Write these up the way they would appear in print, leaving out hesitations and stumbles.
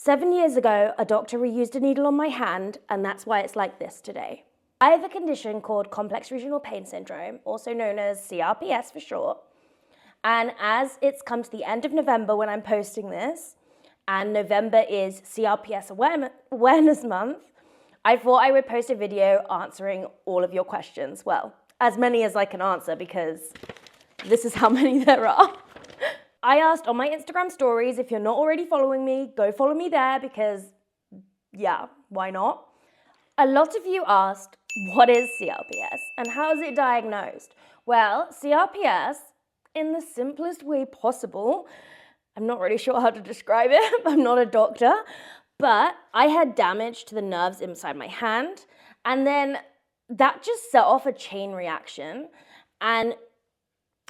7 years ago, a doctor reused a needle on my hand, and that's why it's like this today. I have a condition called complex regional pain syndrome, also known as CRPS for short. And as it's come to the end of November when I'm posting this, and November is CRPS Awareness Month, I thought I would post a video answering all of your questions. Well, as many as I can answer, because this is how many there are. I asked on my Instagram stories, if you're not already following me, go follow me there because, yeah, why not? A lot of you asked, what is CRPS and how is it diagnosed? Well, CRPS, in the simplest way possible, I'm not really sure how to describe it, I'm not a doctor, but I had damage to the nerves inside my hand, and then that just set off a chain reaction, and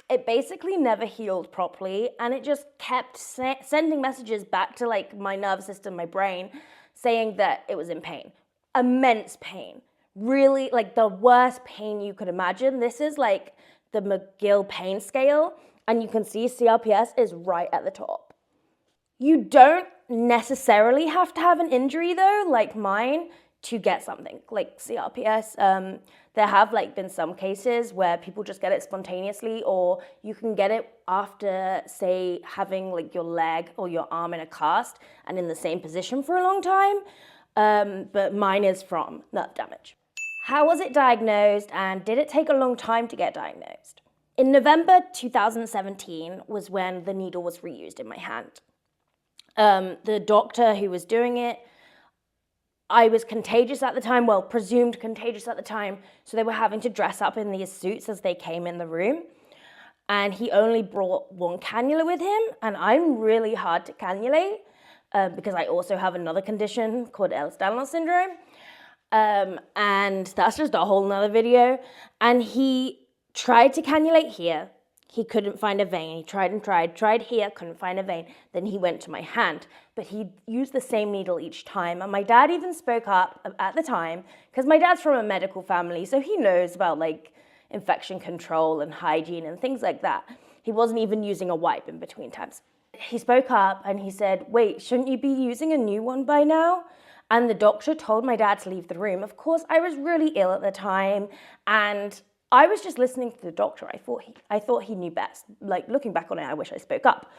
it basically never healed properly, and it just kept sending messages back to like my nervous system, my brain, saying that it was in pain. Immense pain. Really, like the worst pain you could imagine. This is like the McGill pain scale, and you can see CRPS is right at the top. You don't necessarily have to have an injury though, like mine, to get something like CRPS. There have like been some cases where people just get it spontaneously, or you can get it after, say, having like your leg or your arm in a cast and in the same position for a long time. But mine is from nerve damage. How was it diagnosed, and did it take a long time to get diagnosed? In November 2017 was when the needle was reused in my hand. The doctor who was doing it, I was contagious at the time, well, presumed contagious at the time, so they were having to dress up in these suits as they came in the room. And he only brought one cannula with him, and I'm really hard to cannulate because I also have another condition called Ehlers-Danlos syndrome. And that's just a whole nother video. And he tried to cannulate here. He couldn't find a vein. He tried here, couldn't find a vein. Then he went to my hand, but he used the same needle each time. And my dad even spoke up at the time, because my dad's from a medical family, so he knows about like infection control and hygiene and things like that. He wasn't even using a wipe in between times. He spoke up and he said, wait, shouldn't you be using a new one by now? And the doctor told my dad to leave the room. Of course, I was really ill at the time, and I was just listening to the doctor. I thought he knew best. Like, looking back on it, I wish I spoke up.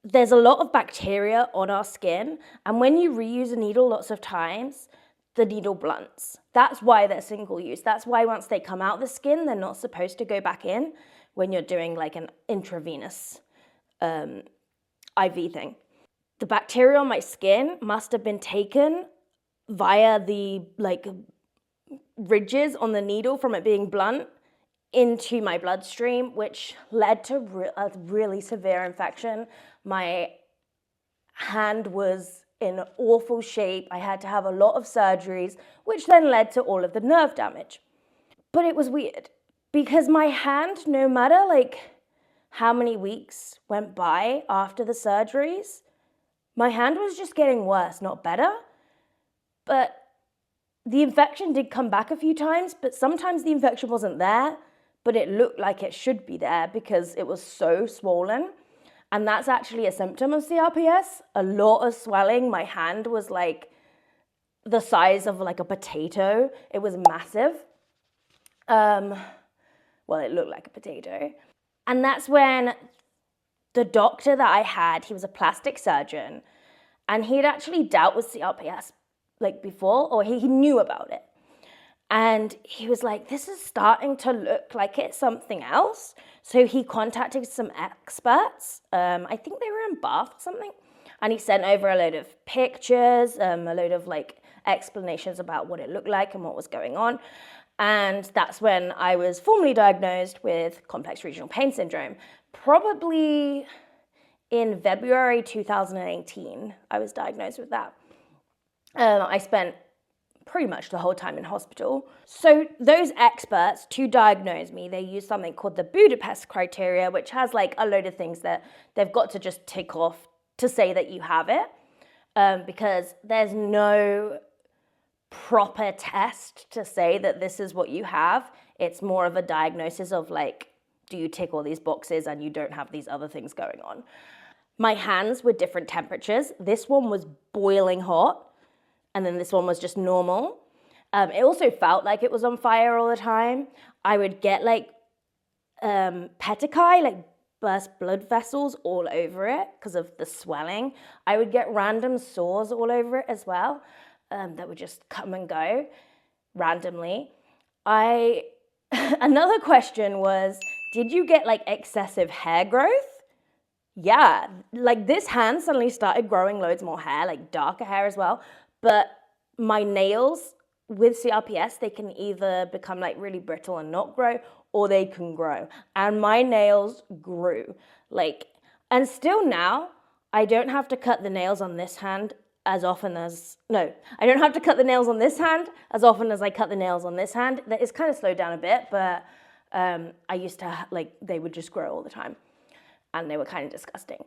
There's a lot of bacteria on our skin, and when you reuse a needle lots of times, the needle blunts. That's why they're single use. That's why once they come out the skin, they're not supposed to go back in when you're doing like an intravenous IV thing. The bacteria on my skin must have been taken via the like ridges on the needle from it being blunt into my bloodstream, which led to a really severe infection. My hand was in awful shape. I had to have a lot of surgeries, which then led to all of the nerve damage. But it was weird because my hand, no matter like how many weeks went by after the surgeries, my hand was just getting worse, not better. But the infection did come back a few times, but sometimes the infection wasn't there, but it looked like it should be there because it was so swollen. And that's actually a symptom of CRPS. A lot of swelling. My hand was like the size of like a potato. It was massive. Well, it looked like a potato. And that's when the doctor that I had, he was a plastic surgeon, and he had actually dealt with CRPS like before, or he knew about it. And he was like, this is starting to look like it's something else. So he contacted some experts. I think they were in Bath or something. And he sent over a load of pictures, a load of like explanations about what it looked like and what was going on. And that's when I was formally diagnosed with complex regional pain syndrome. Probably in February 2018, I was diagnosed with that. I spent pretty much the whole time in hospital. So those experts, to diagnose me, they use something called the Budapest criteria, which has like a load of things that they've got to just tick off to say that you have it, because there's no proper test to say that this is what you have. It's more of a diagnosis of like, do you tick all these boxes and you don't have these other things going on? my hands were different temperatures. This one was boiling hot, and then this one was just normal. It also felt like it was on fire all the time. I would get like petechiae, like burst blood vessels all over it because of the swelling. I would get random sores all over it as well, that would just come and go randomly. Another question was, did you get like excessive hair growth? Yeah, like this hand suddenly started growing loads more hair, like darker hair as well. But my nails with CRPS, they can either become like really brittle and not grow, or they can grow. And my nails grew. And still now, I don't have to cut the nails on this hand I don't have to cut the nails on this hand as often as I cut the nails on this hand. It's kind of slowed down a bit, but I used to, they would just grow all the time. And they were kind of disgusting.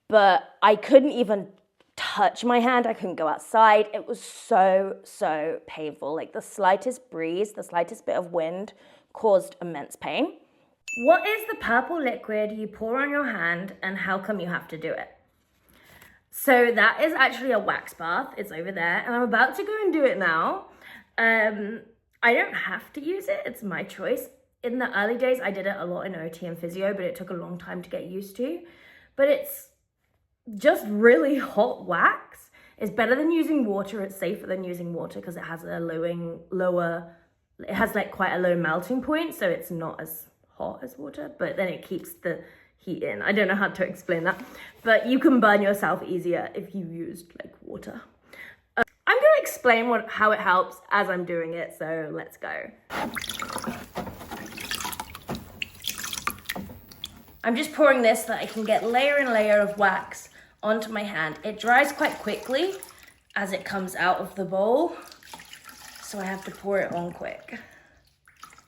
But I couldn't even touch my hand. I couldn't go outside. It was so, so painful. Like the slightest breeze, the slightest bit of wind caused immense pain. What is the purple liquid you pour on your hand, and how come you have to do it? So that is actually a wax bath. It's over there, and I'm about to go and do it now. I don't have to use it. It's my choice. In the early days, I did it a lot in OT and physio, but it took a long time to get used to. But it's just really hot wax. It's better than using water. It's safer than using water because it has quite a low melting point, so it's not as hot as water, but then it keeps the heat in. I don't know how to explain that, but you can burn yourself easier if you used water. I'm gonna explain how it helps as I'm doing it, so let's go. I'm just pouring this so that I can get layer and layer of wax onto my hand. It dries quite quickly as it comes out of the bowl, so I have to pour it on quick.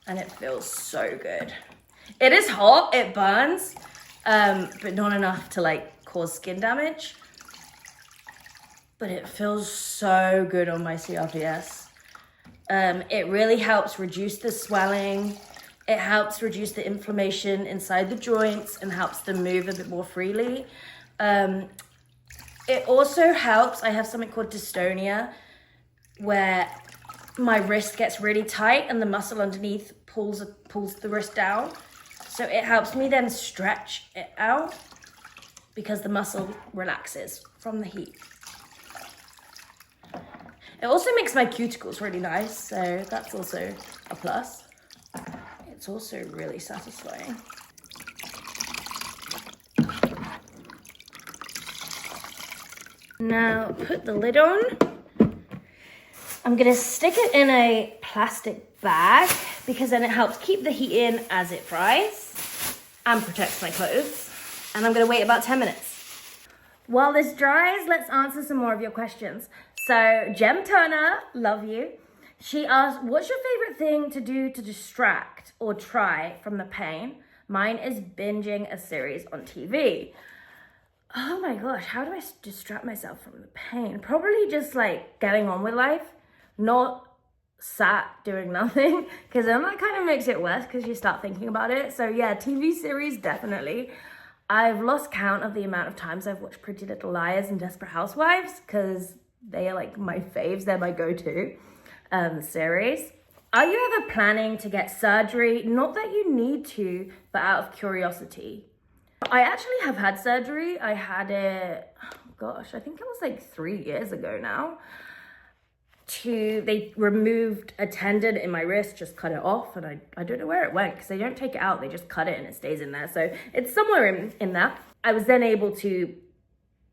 And it feels so good. It is hot, it burns, but not enough to cause skin damage. But it feels so good on my CRPS. It really helps reduce the swelling. It helps reduce the inflammation inside the joints and helps them move a bit more freely. It also helps, I have something called dystonia, where my wrist gets really tight and the muscle underneath pulls the wrist down. So it helps me then stretch it out because the muscle relaxes from the heat. It also makes my cuticles really nice, so that's also a plus. It's also really satisfying. Now put the lid on. I'm gonna stick it in a plastic bag because then it helps keep the heat in as it fries and protects my clothes. And I'm gonna wait about 10 minutes. While this dries, let's answer some more of your questions. So Jem Turner, love you. She asked, what's your favorite thing to do to distract or try from the pain? Mine is binging a series on TV. Oh my gosh, how do I distract myself from the pain? Probably just getting on with life, not sat doing nothing, because then that kind of makes it worse because you start thinking about it. So yeah, TV series, definitely. I've lost count of the amount of times I've watched Pretty Little Liars and Desperate Housewives because they are my faves, they're my go-to series. Are you ever planning to get surgery? Not that you need to, but out of curiosity. I actually have had surgery. I had it, I think it was 3 years ago now. They removed a tendon in my wrist, just cut it off, and I don't know where it went because they don't take it out, they just cut it and it stays in there. So it's somewhere in that. I was then able to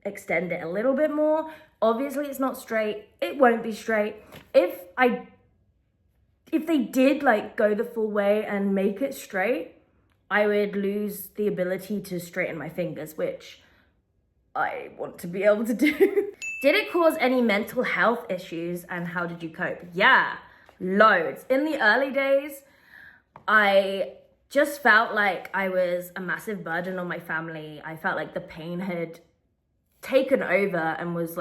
extend it a little bit more. Obviously it's not straight, it won't be straight. If they did go the full way and make it straight, I would lose the ability to straighten my fingers, which I want to be able to do. Did it cause any mental health issues and how did you cope? Yeah, loads. In the early days, I just felt like I was a massive burden on my family. I felt like the pain had taken over and was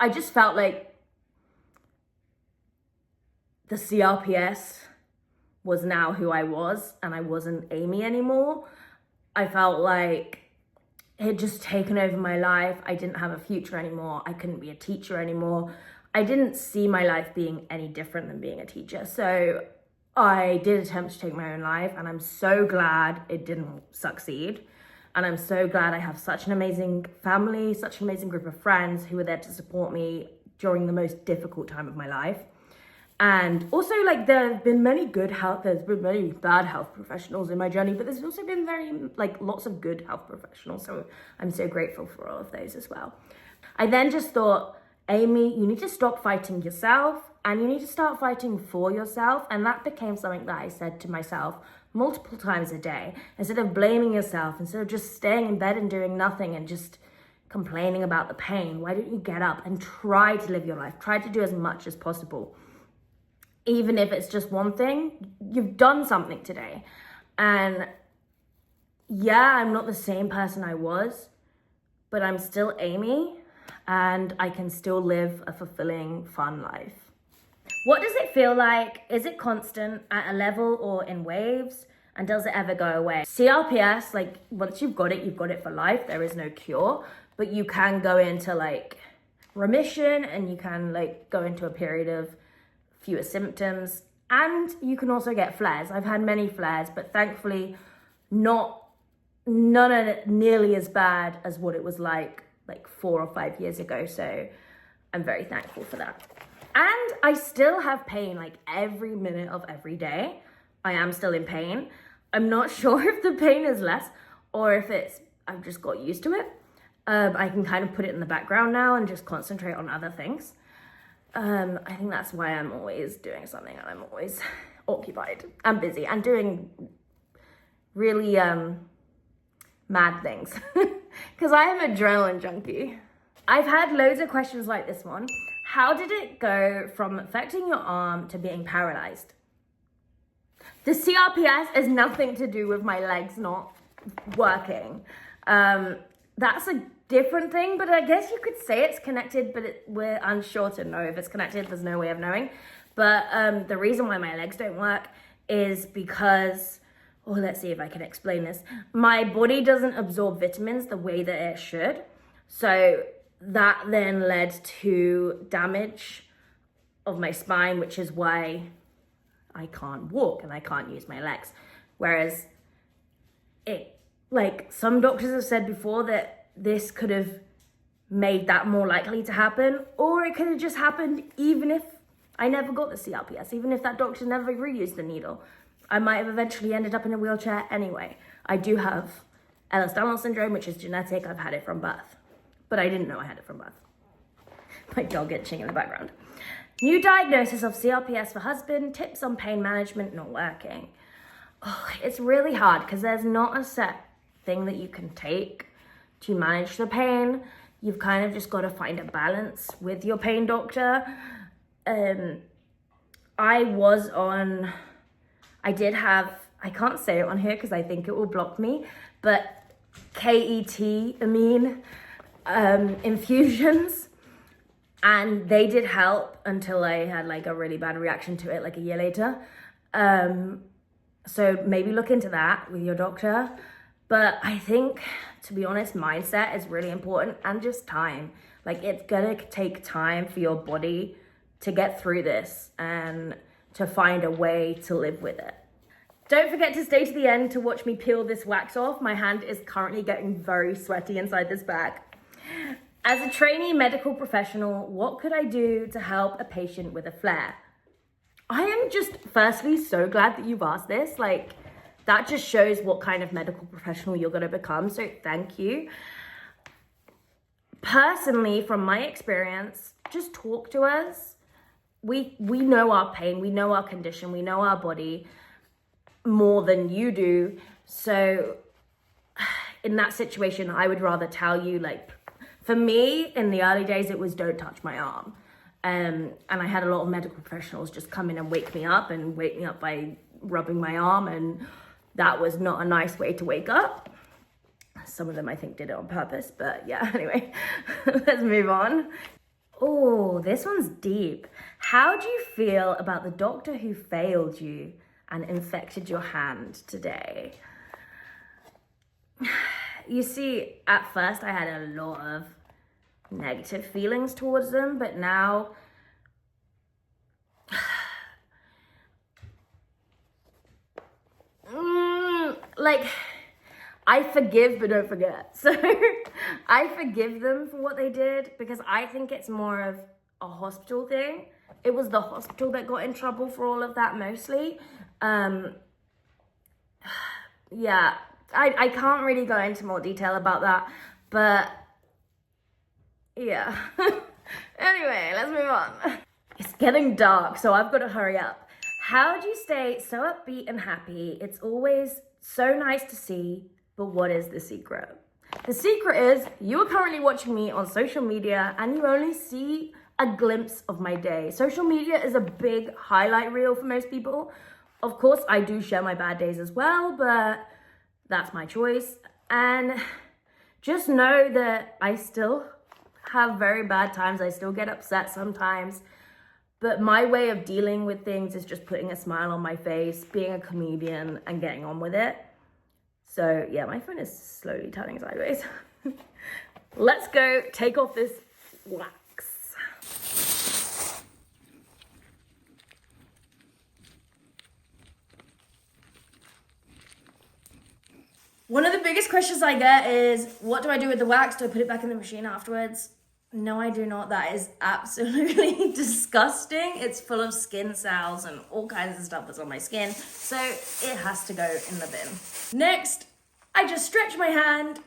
I just felt like the CRPS was now who I was and I wasn't Amy anymore. I felt like had just taken over my life. I didn't have a future anymore. I couldn't be a teacher anymore. I didn't see my life being any different than being a teacher. So I did attempt to take my own life, and I'm so glad it didn't succeed. And I'm so glad I have such an amazing family, such an amazing group of friends who were there to support me during the most difficult time of my life. And also, like, there have been many there's been many bad health professionals in my journey, but there's also been lots of good health professionals. So I'm so grateful for all of those as well. I then just thought, Amy, you need to stop fighting yourself and you need to start fighting for yourself. And that became something that I said to myself multiple times a day. Instead of blaming yourself, instead of just staying in bed and doing nothing and just complaining about the pain, why don't you get up and try to live your life? Try to do as much as possible. Even if it's just one thing, you've done something today. And yeah, I'm not the same person I was, but I'm still Amy, and I can still live a fulfilling, fun life. What does it feel like? Is it constant, at a level, or in waves? And does it ever go away? CRPS, like, once you've got it for life. There is no cure, but you can go into like remission, and you can like go into a period of fewer symptoms, and you can also get flares. I've had many flares, but thankfully none of it nearly as bad as what it was like 4 or 5 years ago. So I'm very thankful for that. And I still have pain like every minute of every day. I am still in pain. I'm not sure if the pain is less or if I've just got used to it. I can kind of put it in the background now and just concentrate on other things. I think that's why I'm always doing something, and I'm always occupied and busy and doing really mad things because I am an adrenaline junkie. I've had loads of questions like this one. How did it go from affecting your arm to being paralyzed? The CRPS has nothing to do with my legs not working. That's a different thing, but I guess you could say it's connected, but we're unsure to know if it's connected. There's no way of knowing. But the reason why my legs don't work is because, let's see if I can explain this. My body doesn't absorb vitamins the way that it should. So that then led to damage of my spine, which is why I can't walk and I can't use my legs. Whereas some doctors have said before that this could have made that more likely to happen, or it could have just happened even if I never got the CRPS, even if that doctor never reused the needle. I might have eventually ended up in a wheelchair anyway. I do have Ehlers-Danlos syndrome, which is genetic. I've had it from birth, but I didn't know I had it from birth. My dog itching in the background. New diagnosis of CRPS for husband, tips on pain management not working. It's really hard because there's not a set thing that you can take to manage the pain. You've kind of just got to find a balance with your pain doctor. I can't say it on here because I think it will block me, but amine infusions, and they did help until I had like a really bad reaction to it like a year later. So maybe look into that with your doctor. But I think, to be honest, mindset is really important, and just time. Like, it's gonna take time for your body to get through this and to find a way to live with it. Don't forget to stay to the end to watch me peel this wax off. My hand is currently getting very sweaty inside this bag. As a trainee medical professional, what could I do to help a patient with a flare? I am just firstly so glad that you've asked this. Like, that just shows what kind of medical professional you're going to become. So thank you. Personally, from my experience, just talk to us. We know our pain, we know our condition, we know our body more than you do. So in that situation, I would rather tell you, like, for me, in the early days, it was don't touch my arm. And I had a lot of medical professionals just come in and wake me up by rubbing my arm, and that was not a nice way to wake up. Some of them, I think, did it on purpose, but yeah, anyway, let's move on. Oh, this one's deep. How do you feel about the doctor who failed you and infected your hand today? you see, at first I had a lot of negative feelings towards them, but now like, I forgive but don't forget. So I forgive them for what they did because I think it's more of a hospital thing. It was the hospital that got in trouble for all of that mostly. Yeah, I can't really go into more detail about that, but yeah. Anyway, let's move on. It's getting dark, so I've got to hurry up. How do you stay so upbeat and happy? It's always so nice to see, but what is the secret? The secret is you are currently watching me on social media and you only see a glimpse of my day. Social media is a big highlight reel for most people. Of course, I do share my bad days as well, but that's my choice. And just know that I still have very bad times. I still get upset sometimes. But my way of dealing with things is just putting a smile on my face, being a comedian, and getting on with it. So yeah, my phone is slowly turning sideways. Let's go take off this wax. One of the biggest questions I get is, what do I do with the wax? Do I put it back in the machine afterwards? No, I do not. That is absolutely disgusting. It's full of skin cells and all kinds of stuff that's on my skin. So it has to go in the bin. Next, I just stretch my hand.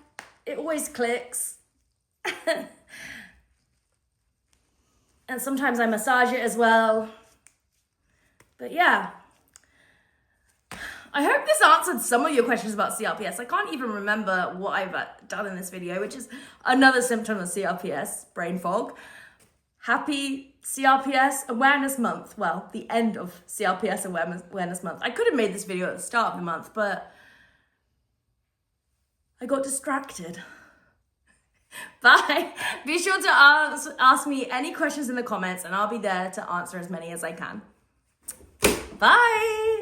It always clicks. And sometimes I massage it as well. But yeah. I hope this answered some of your questions about CRPS. I can't even remember what I've done in this video, which is another symptom of CRPS, brain fog. Happy CRPS Awareness Month. Well, the end of CRPS Awareness Month. I could have made this video at the start of the month, but I got distracted. Bye. Be sure to ask me any questions in the comments and I'll be there to answer as many as I can. Bye.